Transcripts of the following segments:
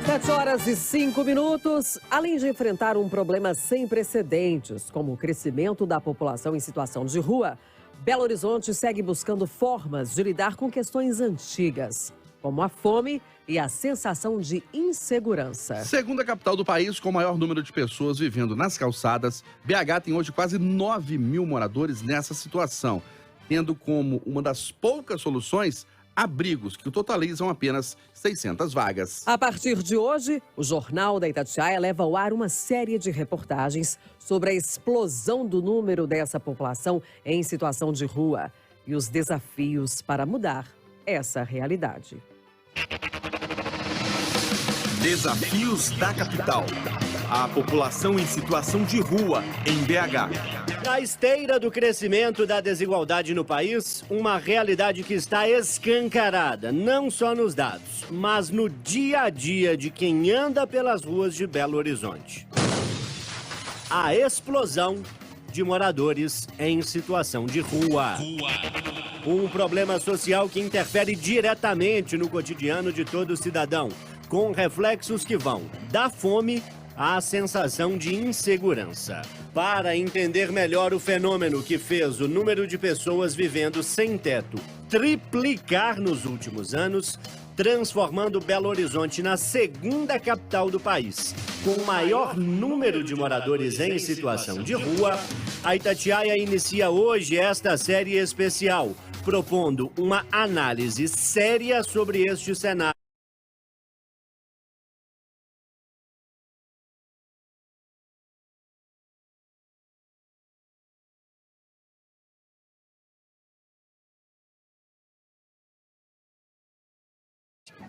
7h05. Além de enfrentar um problema sem precedentes, como o crescimento da população em situação de rua, Belo Horizonte segue buscando formas de lidar com questões antigas, como a fome e a sensação de insegurança. Segunda capital do país com o maior número de pessoas vivendo nas calçadas, BH tem hoje quase 9 mil moradores nessa situação, tendo como uma das poucas soluções abrigos, que totalizam apenas 600 vagas. A partir de hoje, o Jornal da Itatiaia leva ao ar uma série de reportagens sobre a explosão do número dessa população em situação de rua e os desafios para mudar essa realidade. Desafios da capital. A população em situação de rua em BH. Na esteira do crescimento da desigualdade no país, uma realidade que está escancarada, não só nos dados, mas no dia a dia de quem anda pelas ruas de Belo Horizonte. A explosão de moradores em situação de rua. Um problema social que interfere diretamente no cotidiano de todo cidadão, com reflexos que vão da fome à sensação de insegurança. Para entender melhor o fenômeno que fez o número de pessoas vivendo sem teto triplicar nos últimos anos, transformando Belo Horizonte na segunda capital do país, com o maior número de moradores em situação de rua, a Itatiaia inicia hoje esta série especial, propondo uma análise séria sobre este cenário.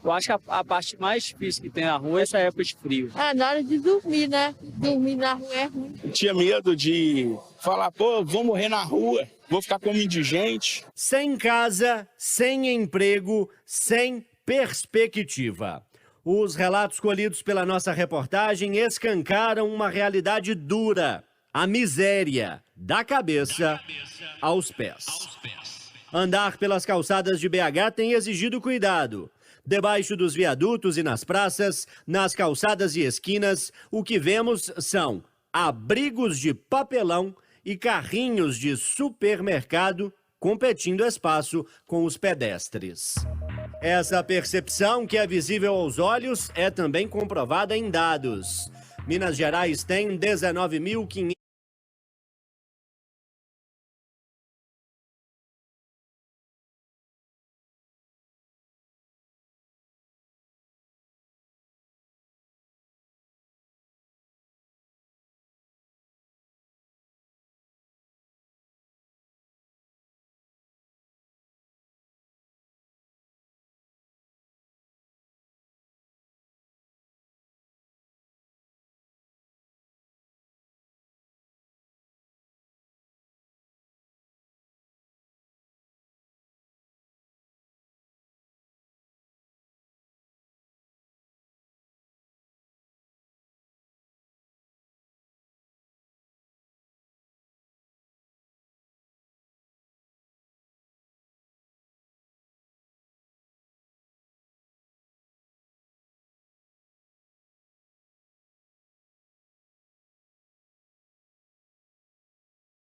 Eu acho que a parte mais difícil que tem na rua é essa época de frio. Na hora de dormir, né? Dormir na rua é ruim. Eu tinha medo de falar, pô, vou morrer na rua, vou ficar como indigente. Sem casa, sem emprego, sem perspectiva. Os relatos colhidos pela nossa reportagem escancaram uma realidade dura. A miséria, da cabeça aos pés. Andar pelas calçadas de BH tem exigido cuidado. Debaixo dos viadutos e nas praças, nas calçadas e esquinas, o que vemos são abrigos de papelão e carrinhos de supermercado competindo espaço com os pedestres. Essa percepção, que é visível aos olhos, é também comprovada em dados. Minas Gerais tem 19.500.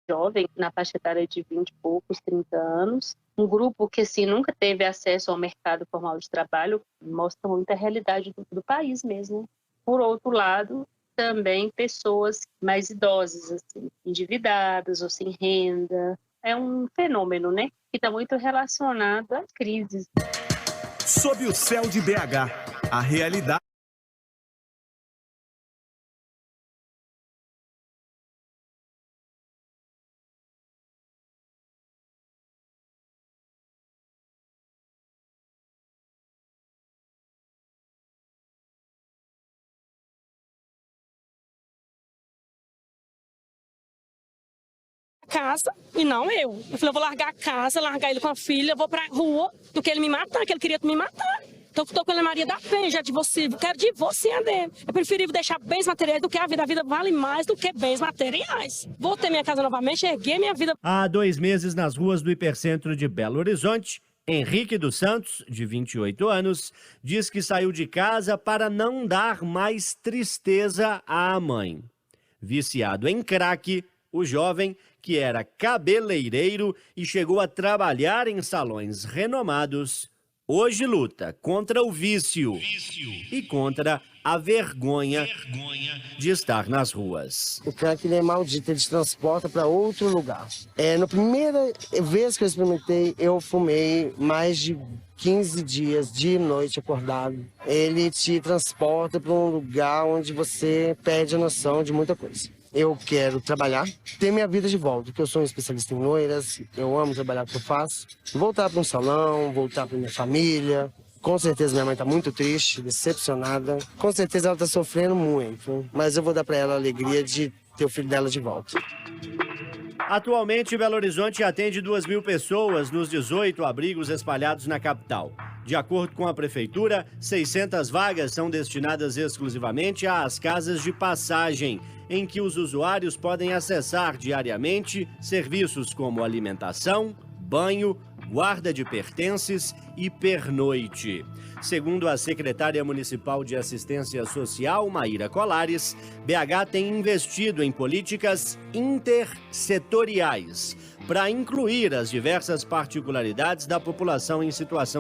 Jovem, na faixa etária de 20 e poucos, 30 anos. Um grupo que, assim, nunca teve acesso ao mercado formal de trabalho, mostra muita realidade do país mesmo. Por outro lado, também pessoas mais idosas, assim, endividadas ou sem renda. É um fenômeno, né, que está muito relacionado às crises. Sob o céu de BH, a realidade. Casa e não eu. Eu falei, eu vou largar a casa, largar ele com a filha, vou pra rua, do que ele me matar, que ele queria me matar. Então, estou com a Maria da Penha, já divorciado, quero divorciar dele. É preferível deixar bens materiais do que a vida. A vida vale mais do que bens materiais. Vou ter minha casa novamente, erguer minha vida. Há 2 meses, nas ruas do hipercentro de Belo Horizonte, Henrique dos Santos, de 28 anos, diz que saiu de casa para não dar mais tristeza à mãe. Viciado em crack, o jovem, que era cabeleireiro e chegou a trabalhar em salões renomados, hoje luta contra o vício e contra a vergonha de estar nas ruas. O crack ele é maldito, ele te transporta para outro lugar. Na primeira vez que eu experimentei, eu fumei mais de 15 dias, dia e noite acordado. Ele te transporta para um lugar onde você perde a noção de muita coisa. Eu quero trabalhar, ter minha vida de volta, porque eu sou um especialista em loiras, eu amo trabalhar com o que eu faço. Voltar para um salão, voltar para minha família. Com certeza minha mãe está muito triste, decepcionada. Com certeza ela está sofrendo muito, mas eu vou dar para ela a alegria de ter o filho dela de volta. Atualmente, Belo Horizonte atende 2.000 pessoas nos 18 abrigos espalhados na capital. De acordo com a prefeitura, 600 vagas são destinadas exclusivamente às casas de passagem, em que os usuários podem acessar diariamente serviços como alimentação, banho, guarda de pertences e pernoite. Segundo a secretária municipal de Assistência Social, Maíra Colares, BH tem investido em políticas intersetoriais para incluir as diversas particularidades da população em situação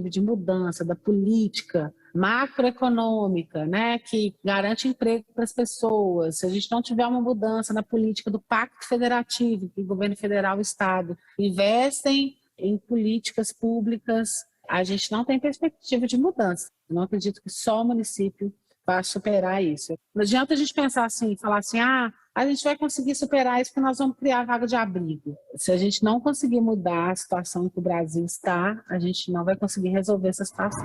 de mudança da política macroeconômica, né, que garante emprego para as pessoas. Se a gente não tiver uma mudança na política do Pacto Federativo, que o governo federal e o Estado investem em políticas públicas, a gente não tem perspectiva de mudança. Eu não acredito que só o município vai superar isso. Não adianta a gente pensar assim, falar assim, a gente vai conseguir superar isso porque nós vamos criar vaga de abrigo. Se a gente não conseguir mudar a situação em que o Brasil está, a gente não vai conseguir resolver essa situação.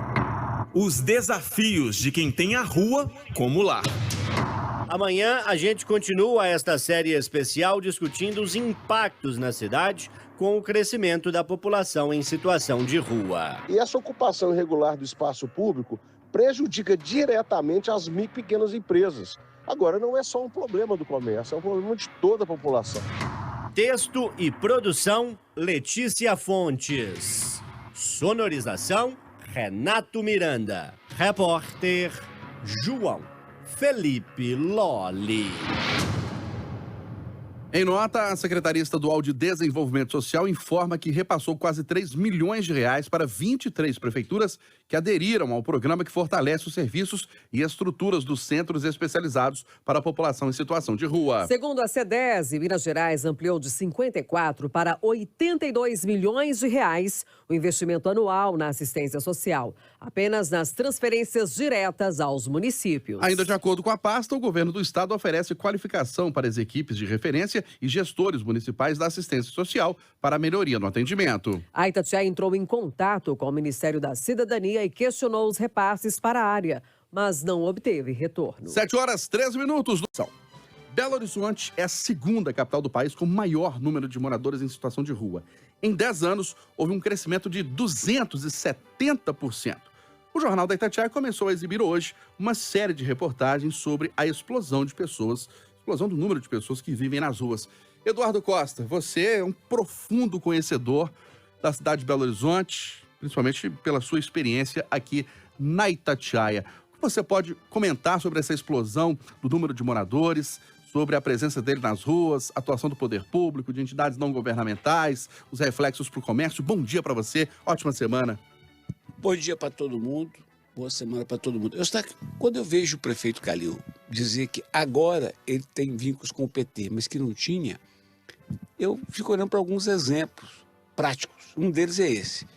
Os desafios de quem tem a rua como lar. Amanhã a gente continua esta série especial discutindo os impactos na cidade com o crescimento da população em situação de rua. E essa ocupação irregular do espaço público prejudica diretamente as micro e pequenas empresas. Agora, não é só um problema do comércio, é um problema de toda a população. Texto e produção, Letícia Fontes. Sonorização, Renato Miranda. Repórter, João Felipe Lolli. Em nota, a Secretaria Estadual de Desenvolvimento Social informa que repassou quase 3 milhões de reais para 23 prefeituras que aderiram ao programa que fortalece os serviços e estruturas dos centros especializados para a população em situação de rua. Segundo a CEDESE, Minas Gerais ampliou de 54 para 82 milhões de reais o investimento anual na assistência social, apenas nas transferências diretas aos municípios. Ainda de acordo com a pasta, o governo do estado oferece qualificação para as equipes de referência e gestores municipais da assistência social para a melhoria no atendimento. A Itatiaia entrou em contato com o Ministério da Cidadania e questionou os repasses para a área, mas não obteve retorno. 7h13. Belo Horizonte é a segunda capital do país com maior número de moradores em situação de rua. Em 10 anos, houve um crescimento de 270%. O Jornal da Itatiaia começou a exibir hoje uma série de reportagens sobre a explosão do número de pessoas que vivem nas ruas. Eduardo Costa, você é um profundo conhecedor da cidade de Belo Horizonte, principalmente pela sua experiência aqui na Itatiaia. O que você pode comentar sobre essa explosão do número de moradores, sobre a presença dele nas ruas, a atuação do poder público, de entidades não governamentais, os reflexos para o comércio? Bom dia para você, ótima semana. Bom dia para todo mundo, boa semana para todo mundo. Quando eu vejo o prefeito Calil dizer que agora ele tem vínculos com o PT, mas que não tinha, eu fico olhando para alguns exemplos práticos. Um deles é esse.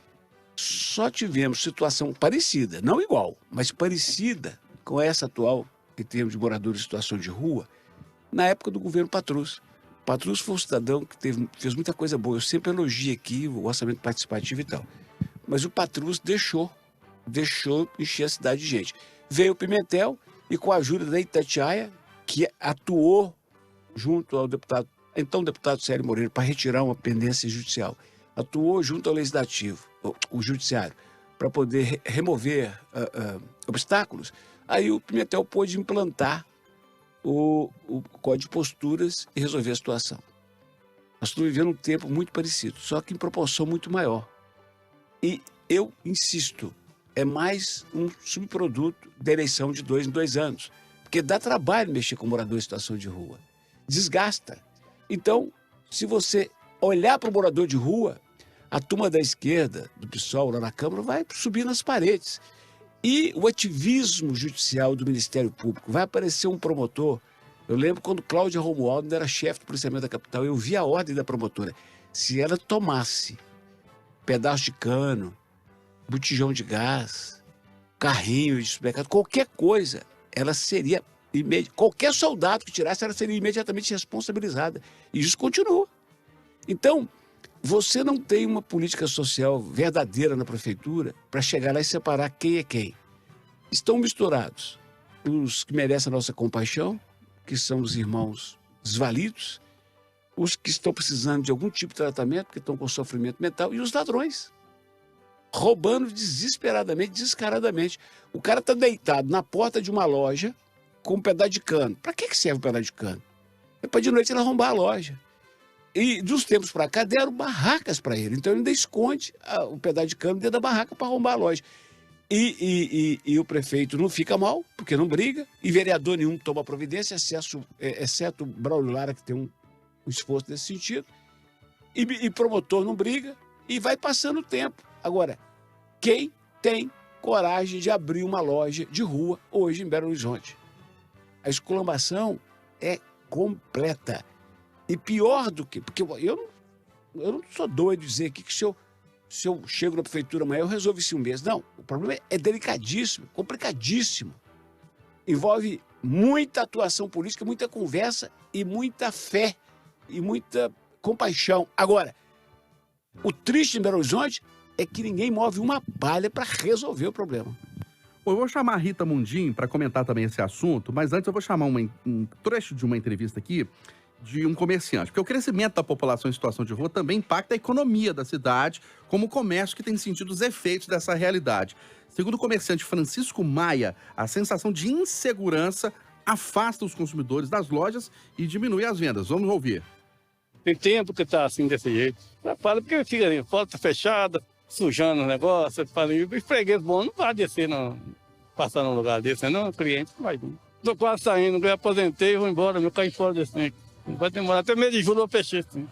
Só tivemos situação parecida, não igual, mas parecida com essa atual que temos de moradores em situação de rua, na época do governo Patrus. Patrus foi um cidadão que fez muita coisa boa. Eu sempre elogio aqui o orçamento participativo e tal. Mas o Patrus deixou encher a cidade de gente. Veio o Pimentel e, com a ajuda da Itatiaia, que atuou junto ao deputado Célio Moreira para retirar uma pendência judicial, atuou junto ao Legislativo, o Judiciário, para poder remover obstáculos, aí o Pimentel pôde implantar o Código de Posturas e resolver a situação. Nós estamos vivendo um tempo muito parecido, só que em proporção muito maior. E eu insisto, é mais um subproduto da eleição de 2 em 2 anos. Porque dá trabalho mexer com morador em situação de rua. Desgasta. Então, se você olhar para o morador de rua, a turma da esquerda, do PSOL, lá na Câmara, vai subir nas paredes. E o ativismo judicial do Ministério Público. Vai aparecer um promotor. Eu lembro quando Cláudia Romualdo era chefe do policiamento da capital, eu vi a ordem da promotora. Se ela tomasse pedaço de cano, botijão de gás, carrinho de supermercado, qualquer coisa, ela seria, qualquer soldado que tirasse, ela seria imediatamente responsabilizada. E isso continua. Então, você não tem uma política social verdadeira na prefeitura para chegar lá e separar quem é quem. Estão misturados os que merecem a nossa compaixão, que são os irmãos desvalidos, os que estão precisando de algum tipo de tratamento, porque estão com sofrimento mental, e os ladrões, roubando desesperadamente, descaradamente. O cara está deitado na porta de uma loja com um pedaço de cano. Para que serve o pedaço de cano? É para de noite ele arrombar a loja. E dos tempos para cá deram barracas para ele. Então ele ainda esconde o pedaço de cano dentro da barraca para arrombar a loja. E o prefeito não fica mal, porque não briga, e vereador nenhum toma providência, exceto o Braulio Lara, que tem um esforço nesse sentido, e promotor não briga, e vai passando o tempo. Agora, quem tem coragem de abrir uma loja de rua hoje em Belo Horizonte? A exclamação é completa. E pior do que... Porque eu não sou doido de dizer aqui que se eu chego na prefeitura amanhã, eu resolvo isso em um mês. Não, o problema é delicadíssimo, complicadíssimo. Envolve muita atuação política, muita conversa e muita fé e muita compaixão. Agora, o triste em Belo Horizonte é que ninguém move uma palha para resolver o problema. Eu vou chamar a Rita Mundim para comentar também esse assunto, mas antes eu vou chamar um trecho de uma entrevista aqui de um comerciante, porque o crescimento da população em situação de rua também impacta a economia da cidade, como o comércio que tem sentido os efeitos dessa realidade. Segundo o comerciante Francisco Maia, a sensação de insegurança afasta os consumidores das lojas e diminui as vendas. Vamos ouvir. Tem tempo que tá assim desse jeito. Atrapalha porque fica ali, a porta fechada, sujando o negócio. O freguês bom não vai descer, não, passar num lugar desse, não, o cliente não vai vir. Tô quase saindo, eu aposentei e vou embora, eu caí fora desse tempo. Vai demorar até mês de julho eu fechei, sim.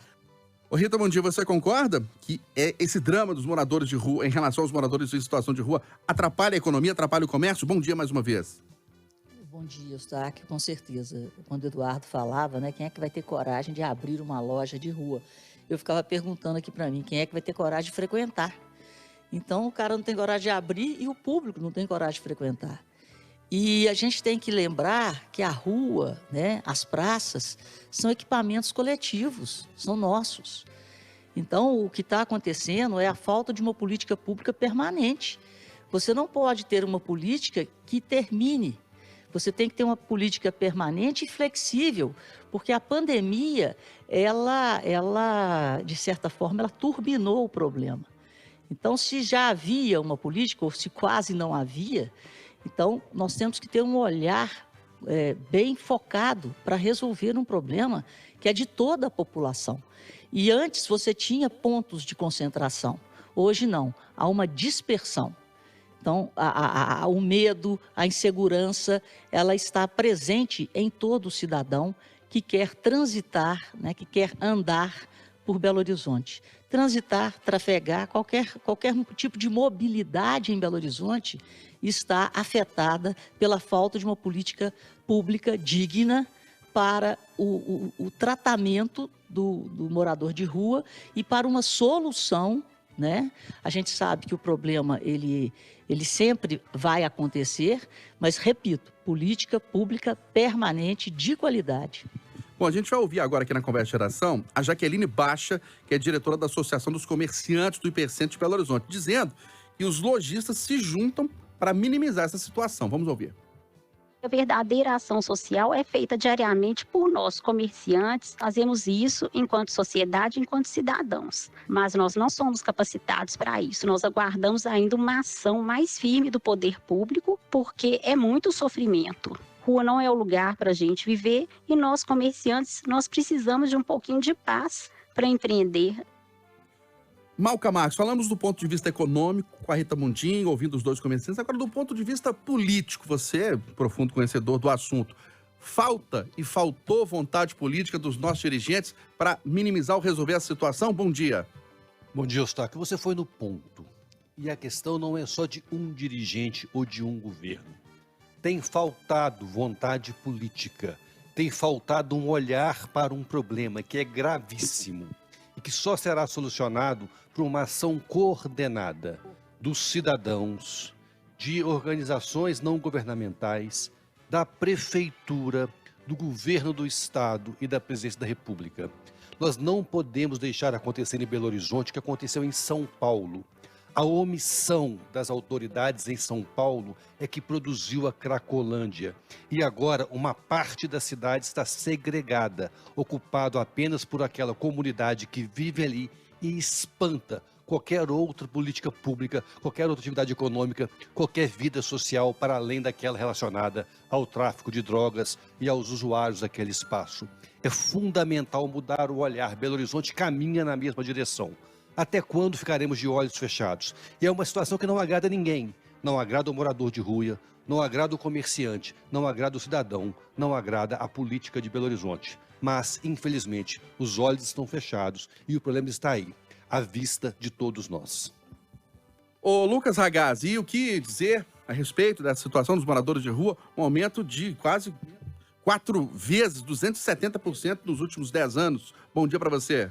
Ô Rita, bom dia. Você concorda que esse drama dos moradores de rua, em relação aos moradores em situação de rua, atrapalha a economia, atrapalha o comércio? Bom dia mais uma vez. Bom dia, Eustáquio, com certeza. Quando o Eduardo falava, né, quem é que vai ter coragem de abrir uma loja de rua? Eu ficava perguntando aqui para mim, quem é que vai ter coragem de frequentar? Então, o cara não tem coragem de abrir e o público não tem coragem de frequentar. E a gente tem que lembrar que a rua, né, as praças, são equipamentos coletivos, são nossos. Então, o que está acontecendo é a falta de uma política pública permanente. Você não pode ter uma política que termine. Você tem que ter uma política permanente e flexível, porque a pandemia, ela de certa forma, ela turbinou o problema. Então, se já havia uma política, ou se quase não havia, então nós temos que ter um olhar bem focado para resolver um problema que é de toda a população. E antes você tinha pontos de concentração, hoje não, há uma dispersão. Então, o medo, a insegurança, ela está presente em todo cidadão que quer transitar, né, que quer andar por Belo Horizonte. Transitar, trafegar, qualquer tipo de mobilidade em Belo Horizonte está afetada pela falta de uma política pública digna para o tratamento do morador de rua e para uma solução, né? A gente sabe que o problema ele sempre vai acontecer, mas, repito, política pública permanente de qualidade. Bom, a gente vai ouvir agora aqui na Conversa de Geração a Jaqueline Baixa, que é diretora da Associação dos Comerciantes do Hipercentro de Belo Horizonte, dizendo que os lojistas se juntam para minimizar essa situação. Vamos ouvir. A verdadeira ação social é feita diariamente por nós, comerciantes. Fazemos isso enquanto sociedade, enquanto cidadãos. Mas nós não somos capacitados para isso. Nós aguardamos ainda uma ação mais firme do poder público, porque é muito sofrimento. Rua não é o lugar para a gente viver e nós, comerciantes, nós precisamos de um pouquinho de paz para empreender. Malca Marques, falamos do ponto de vista econômico com a Rita Mundim, ouvindo os dois comerciantes. Agora, do ponto de vista político, você é profundo conhecedor do assunto. Falta e faltou vontade política dos nossos dirigentes para minimizar ou resolver a situação? Bom dia. Bom dia, Eustáquio. Você foi no ponto. E a questão não é só de um dirigente ou de um governo. Tem faltado vontade política. Tem faltado um olhar para um problema que é gravíssimo e que só será solucionado por uma ação coordenada dos cidadãos, de organizações não governamentais, da prefeitura, do governo do estado e da presidência da República. Nós não podemos deixar acontecer em Belo Horizonte o que aconteceu em São Paulo. A omissão das autoridades em São Paulo é que produziu a Cracolândia. E agora uma parte da cidade está segregada, ocupado apenas por aquela comunidade que vive ali e espanta qualquer outra política pública, qualquer outra atividade econômica, qualquer vida social para além daquela relacionada ao tráfico de drogas e aos usuários daquele espaço. É fundamental mudar o olhar. Belo Horizonte caminha na mesma direção. Até quando ficaremos de olhos fechados? E é uma situação que não agrada a ninguém. Não agrada o morador de rua, não agrada o comerciante, não agrada o cidadão, não agrada a política de Belo Horizonte. Mas, infelizmente, os olhos estão fechados e o problema está aí, à vista de todos nós. Ô Lucas Ragazzi, e o que dizer a respeito dessa situação dos moradores de rua? Um aumento de quase 4 vezes, 270% nos últimos 10 anos. Bom dia para você.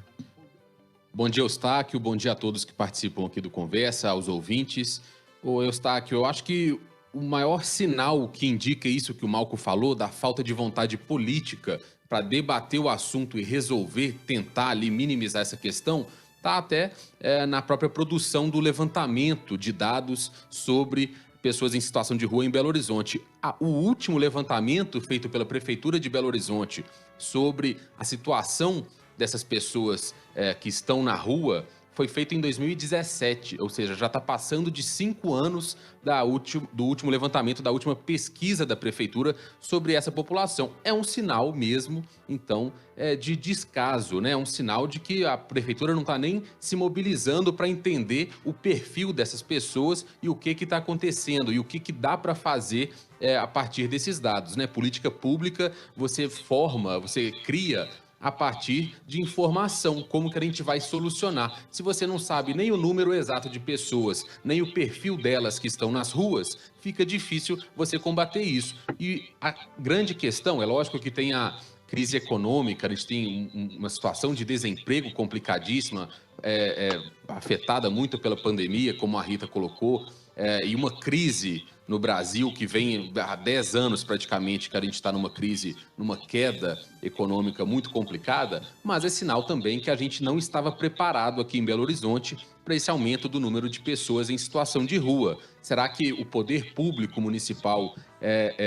Bom dia, Eustáquio. Bom dia a todos que participam aqui do Conversa, aos ouvintes. Ô, Eustáquio, eu acho que o maior sinal que indica isso que o Malco falou, da falta de vontade política para debater o assunto e resolver, tentar ali minimizar essa questão, está até na própria produção do levantamento de dados sobre pessoas em situação de rua em Belo Horizonte. O último levantamento feito pela Prefeitura de Belo Horizonte sobre a situação dessas pessoas que estão na rua foi feito em 2017, ou seja, já está passando de 5 anos do último levantamento, da última pesquisa da Prefeitura sobre essa população. É um sinal mesmo, então, de descaso, né? É um sinal de que a Prefeitura não está nem se mobilizando para entender o perfil dessas pessoas e o que está acontecendo e o que dá para fazer a partir desses dados, né? Política pública, você forma, você cria a partir de informação, como que a gente vai solucionar. Se você não sabe nem o número exato de pessoas, nem o perfil delas que estão nas ruas, fica difícil você combater isso. E a grande questão, é lógico que tem a crise econômica, a gente tem uma situação de desemprego complicadíssima, afetada muito pela pandemia, como a Rita colocou, e uma crise no Brasil que vem há 10 anos praticamente, que a gente está numa crise, numa queda econômica muito complicada, mas é sinal também que a gente não estava preparado aqui em Belo Horizonte para esse aumento do número de pessoas em situação de rua. Será que o poder público municipal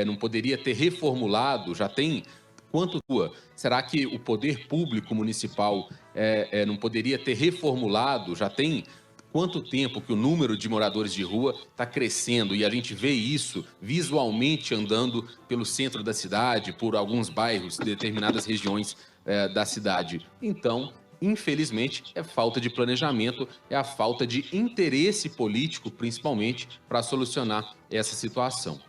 não poderia ter reformulado, já tem quanto rua? Será que o poder público municipal não poderia ter reformulado, já tem quanto tempo que o número de moradores de rua está crescendo e a gente vê isso visualmente andando pelo centro da cidade, por alguns bairros, determinadas regiões da cidade. Então, infelizmente, é falta de planejamento, é a falta de interesse político, principalmente, para solucionar essa situação.